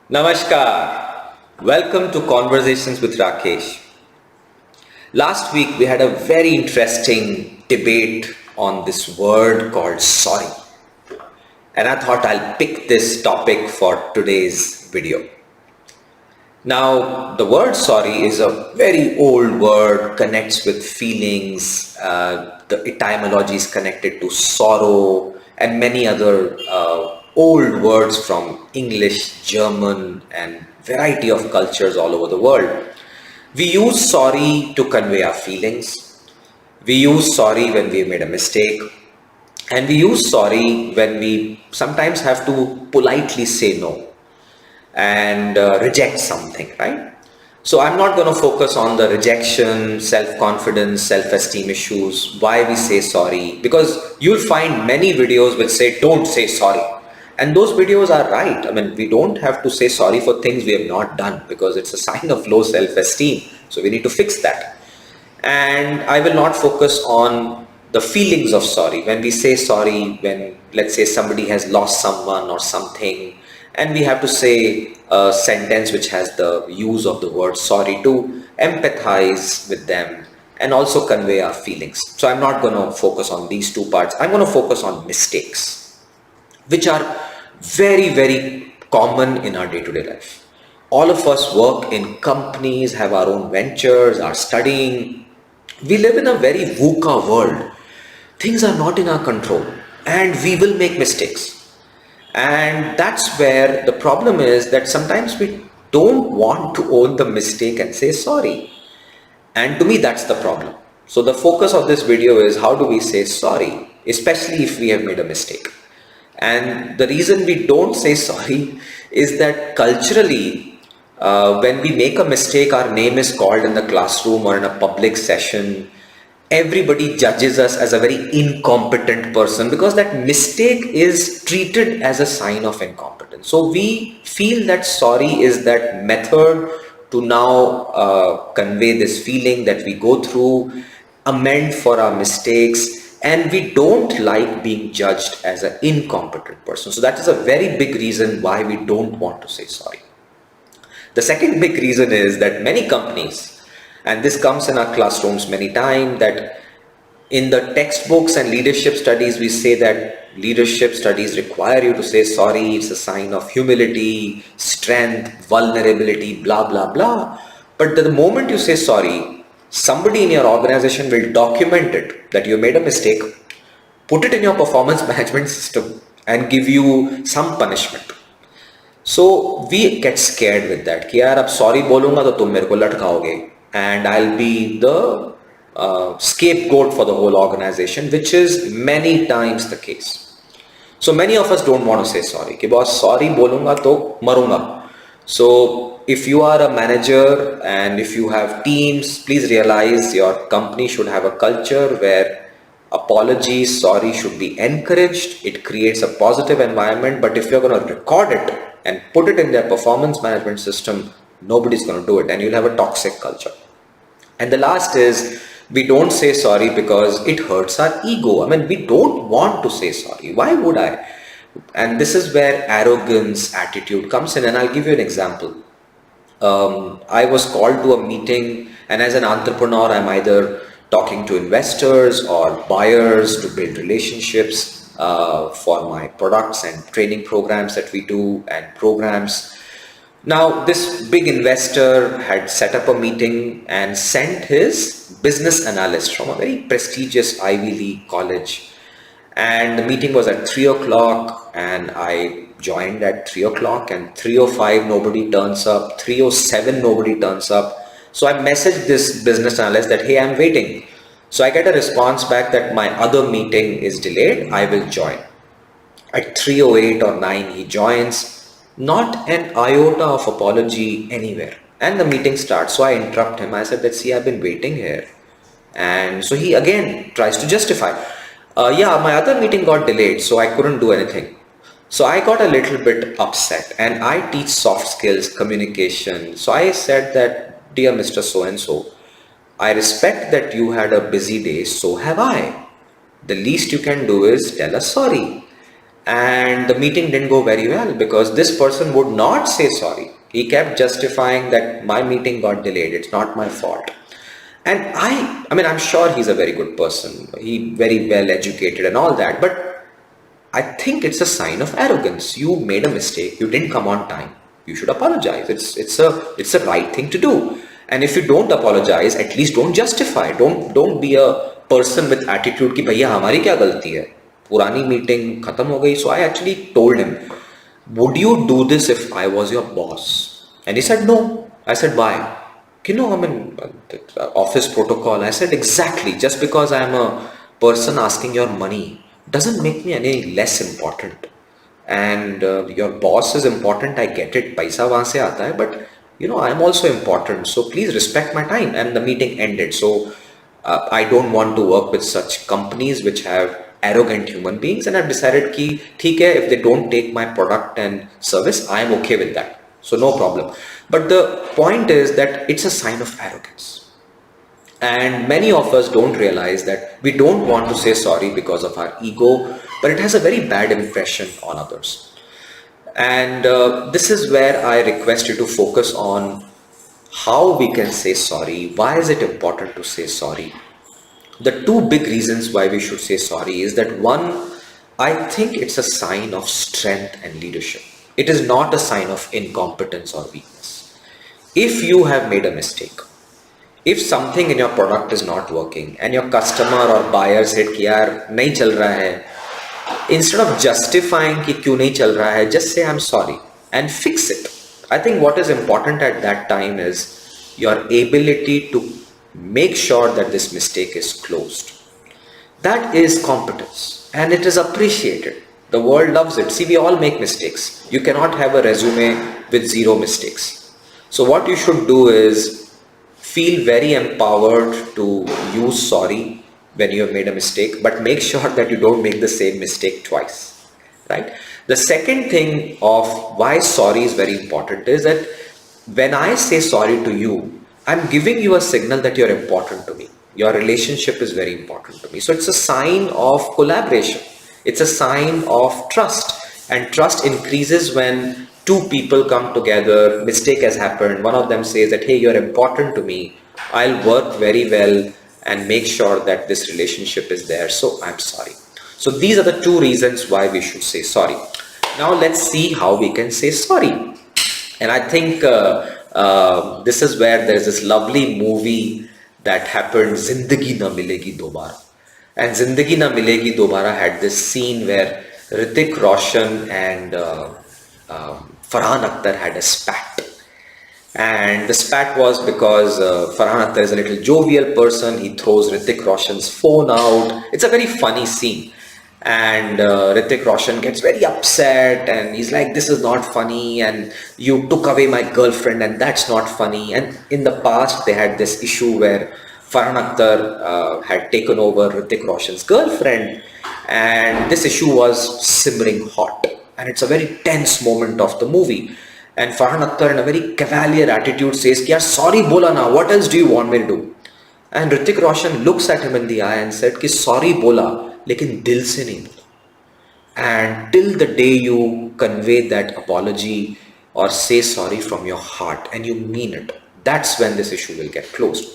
Namaskar. Welcome to Conversations with Rakesh. Last week we had a very interesting debate on this word called sorry. And I thought I'll pick this topic for today's video. Now, the word sorry is a very old word, connects with feelings. The etymology is connected to sorrow and many other old words from English, German, and variety of cultures all over the world. We use sorry to convey our feelings. We use sorry when we made a mistake. And we use sorry when we sometimes have to politely say no and reject something, right? So I'm not going to focus on the rejection, self-confidence, self-esteem issues, why we say sorry, because you'll find many videos which say don't say sorry. And those videos are right. I mean, we don't have to say sorry for things we have not done because it's a sign of low self-esteem. So we need to fix that. And I will not focus on the feelings of sorry. When we say sorry, when let's say somebody has lost someone or something, and we have to say a sentence which has the use of the word sorry to empathize with them and also convey our feelings. So I'm not going to focus on these two parts. I'm going to focus on mistakes, which are very, very common in our day-to-day life. All of us work in companies, have our own ventures, are studying. We live in a very VUCA world. Things are not in our control and we will make mistakes. And that's where the problem is, that sometimes we don't want to own the mistake and say sorry. And to me, that's the problem. So the focus of this video is how do we say sorry, especially if we have made a mistake. And the reason we don't say sorry is that culturally, when we make a mistake, our name is called in the classroom or in a public session. Everybody judges us as a very incompetent person because that mistake is treated as a sign of incompetence. So we feel that sorry is that method to now convey this feeling that we go through, amend for our mistakes, and we don't like being judged as an incompetent person. So that is a very big reason why we don't want to say sorry. The second big reason is that many companies, and this comes in our classrooms many times, that in the textbooks and leadership studies, we say that leadership studies require you to say sorry. It's a sign of humility, strength, vulnerability, blah, blah, blah. But the moment you say sorry, somebody in your organization will document it, that you made a mistake, put it in your performance management system and give you some punishment. So we get scared with that कि यार अब sorry बोलूँगा तो तुम मेरे को लटकाओगे and I'll be the scapegoat for the whole organization, which is many times the case. So many of us don't want to say sorry कि boss sorry बोलूँगा तो मरूँगा. So if you are a manager and if you have teams, please realize your company should have a culture where apology, sorry should be encouraged. It creates a positive environment. But if you're going to record it and put it in their performance management system, nobody's going to do it and you'll have a toxic culture. And the last is, we don't say sorry because it hurts our ego. I mean, we don't want to say sorry. Why would I? And this is where arrogance, attitude comes in. And I'll give you an example. I was called to a meeting, and as an entrepreneur, I'm either talking to investors or buyers to build relationships for my products and training programs that we do and programs. Now, this big investor had set up a meeting and sent his business analyst from a very prestigious Ivy League college. And the meeting was at 3 o'clock and I joined at 3 o'clock, and 3:05 nobody turns up, 3:07 nobody turns up. So I messaged this business analyst that, hey, I'm waiting. So I get a response back that my other meeting is delayed, I will join. At 3:08 or 9 he joins. Not an iota of apology anywhere. And the meeting starts. So I interrupt him. I said that, see, I've been waiting here. And so he again tries to justify. Yeah, my other meeting got delayed, so I couldn't do anything. So I got a little bit upset, and I teach soft skills, communication. So I said that, dear Mr. So-and-so, I respect that you had a busy day, so have I. The least you can do is tell us sorry. And the meeting didn't go very well because this person would not say sorry. He kept justifying that my meeting got delayed, it's not my fault. And I mean, I'm sure he's a very good person, he very well educated and all that, but I think it's a sign of arrogance. You made a mistake, you didn't come on time, you should apologize. It's a right thing to do. And if you don't apologize, at least don't justify. Don't be a person with attitude कि भैया हमारी क्या गलती है, पुरानी meeting खत्म हो गई. So I actually told him, would you do this if I was your boss? And he said no. I said why? I mean, office protocol. I said exactly. Just because I am a person asking your money doesn't make me any less important. And your boss is important. I get it. Paisa wahan se aata hai, but I am also important. So please respect my time. And the meeting ended. So I don't want to work with such companies which have arrogant human beings. And I've decided ki theek hai, if they don't take my product and service, I am okay with that. So no problem. But the point is that it's a sign of arrogance. And many of us don't realize that we don't want to say sorry because of our ego, but it has a very bad impression on others. And this is where I request you to focus on how we can say sorry. Why is it important to say sorry? The two big reasons why we should say sorry is that one, I think it's a sign of strength and leadership. It is not a sign of incompetence or weakness. If you have made a mistake, if something in your product is not working and your customer or buyer said कि यार नहीं चल रहा है, instead of justifying कि क्यों नहीं चल रहा है, just say I'm sorry and fix it. I think what is important at that time is your ability to make sure that this mistake is closed. That is competence and it is appreciated. The world loves it. See, we all make mistakes. You cannot have a resume with zero mistakes. So what you should do is feel very empowered to use sorry when you have made a mistake, but make sure that you don't make the same mistake twice, right? The second thing of why sorry is very important is that when I say sorry to you, I'm giving you a signal that you're important to me. Your relationship is very important to me. So it's a sign of collaboration. It's a sign of trust, and trust increases when two people come together. Mistake has happened. One of them says that, hey, you're important to me. I'll work very well and make sure that this relationship is there. So I'm sorry. So these are the two reasons why we should say sorry. Now let's see how we can say sorry. And I think this is where there's this lovely movie that happened, Zindagi Na Milegi Dobara. And Zindagi Na Milegi Dobara had this scene where Hrithik Roshan and Farhan Akhtar had a spat. And the spat was because Farhan Akhtar is a little jovial person. He throws Hrithik Roshan's phone out. It's a very funny scene. And Hrithik Roshan gets very upset and he's like, this is not funny and you took away my girlfriend and that's not funny. And in the past they had this issue where Farhan Akhtar had taken over Hrithik Roshan's girlfriend, and this issue was simmering hot, and it's a very tense moment of the movie. And Farhan Akhtar in a very cavalier attitude says, "Kya sorry bola na, what else do you want me to do?" And Hrithik Roshan looks at him in the eye and said, "Ki sorry bola, lekin dil se nahi bola." And till the day you convey that apology or say sorry from your heart and you mean it, that's when this issue will get closed.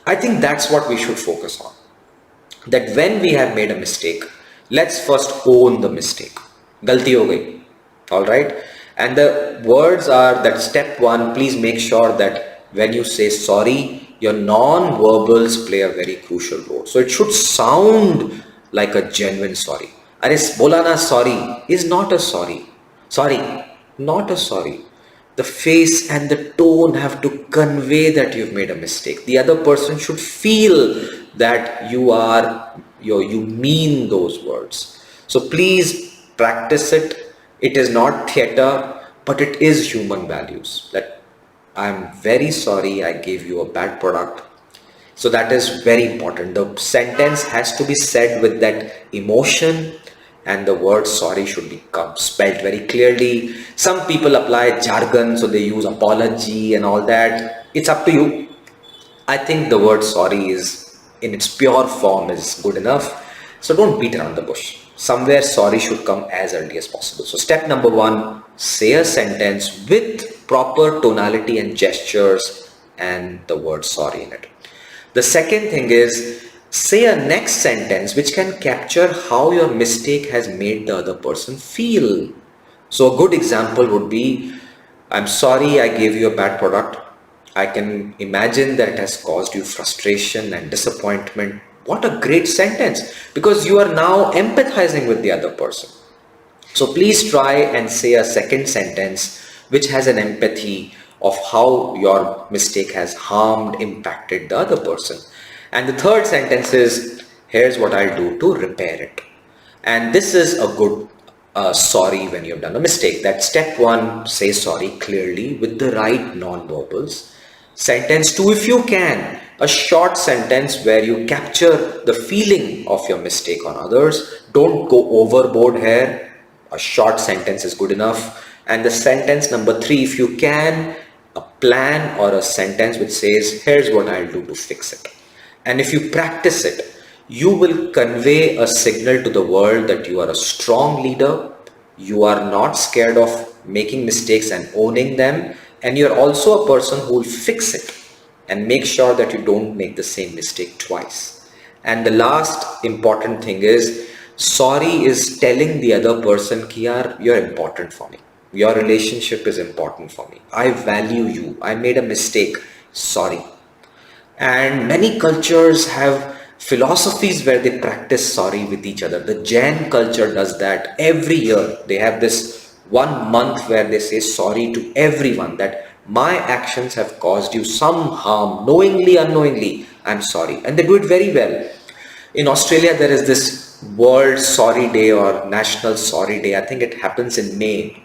I think that's what we should focus on. That when we have made a mistake, let's first own the mistake. Galti ho gayi. Alright? And the words are that step one, please make sure that when you say sorry, your non-verbals play a very crucial role. So it should sound like a genuine sorry. Are bola na sorry is not a sorry. Sorry, not a sorry. The face and the tone have to convey that you've made a mistake. The other person should feel that you mean those words. So please practice it. It is not theater, but it is human values. That I'm very sorry I gave you a bad product. So that is very important. The sentence has to be said with that emotion, and the word sorry should be spelled very clearly. Some people apply jargon, so they use apology and all that. It's up to you. I think the word sorry is in its pure form is good enough. So don't beat around the bush. somewhere sorry should come as early as possible. So step number one, say a sentence with proper tonality and gestures and the word sorry in it. The second thing is, say a next sentence which can capture how your mistake has made the other person feel. So a good example would be, I'm sorry I gave you a bad product. I can imagine that it has caused you frustration and disappointment. What a great sentence, because you are now empathizing with the other person. So please try and say a second sentence which has an empathy of how your mistake has harmed, impacted the other person. And the third sentence is, here's what I'll do to repair it. And this is a good sorry when you've done a mistake. That step one, say sorry clearly with the right non-verbals. Sentence two, if you can, a short sentence where you capture the feeling of your mistake on others. Don't go overboard here. A short sentence is good enough. And the sentence number three, if you can, a plan or a sentence which says, here's what I'll do to fix it. And if you practice it, you will convey a signal to the world that you are a strong leader, you are not scared of making mistakes and owning them, and you're also a person who will fix it and make sure that you don't make the same mistake twice. And the last important thing is, sorry is telling the other person ki yaar, you're important for me. Your relationship is important for me. I value you. I made a mistake. Sorry. And many cultures have philosophies where they practice sorry with each other. The Jain culture does that every year. They have this 1 month where they say sorry to everyone, that my actions have caused you some harm, knowingly, unknowingly, I'm sorry. And they do it very well. In Australia, there is this World Sorry Day or National Sorry Day. I think it happens in May,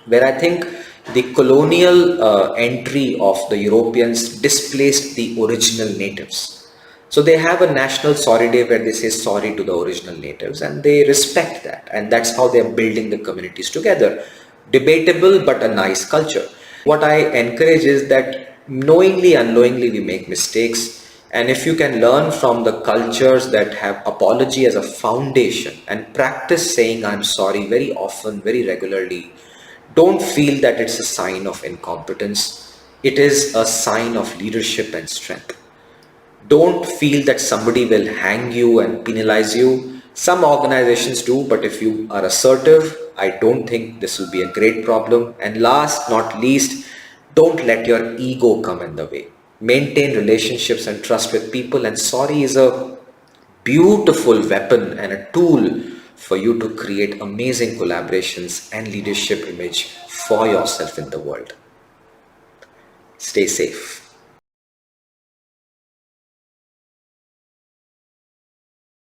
where I think the colonial entry of the Europeans displaced the original natives. So they have a national sorry day where they say sorry to the original natives, and they respect that. And that's how they're building the communities together. Debatable, but a nice culture. What I encourage is that knowingly, unknowingly, we make mistakes. And if you can learn from the cultures that have apology as a foundation and practice saying I'm sorry very often, very regularly, don't feel that it's a sign of incompetence. It is a sign of leadership and strength. Don't feel that somebody will hang you and penalize you. Some organizations do, but if you are assertive, I don't think this will be a great problem. And last, not least, don't let your ego come in the way. Maintain relationships and trust with people, and sorry is a beautiful weapon and a tool for you to create amazing collaborations and leadership image for yourself in the world. Stay safe.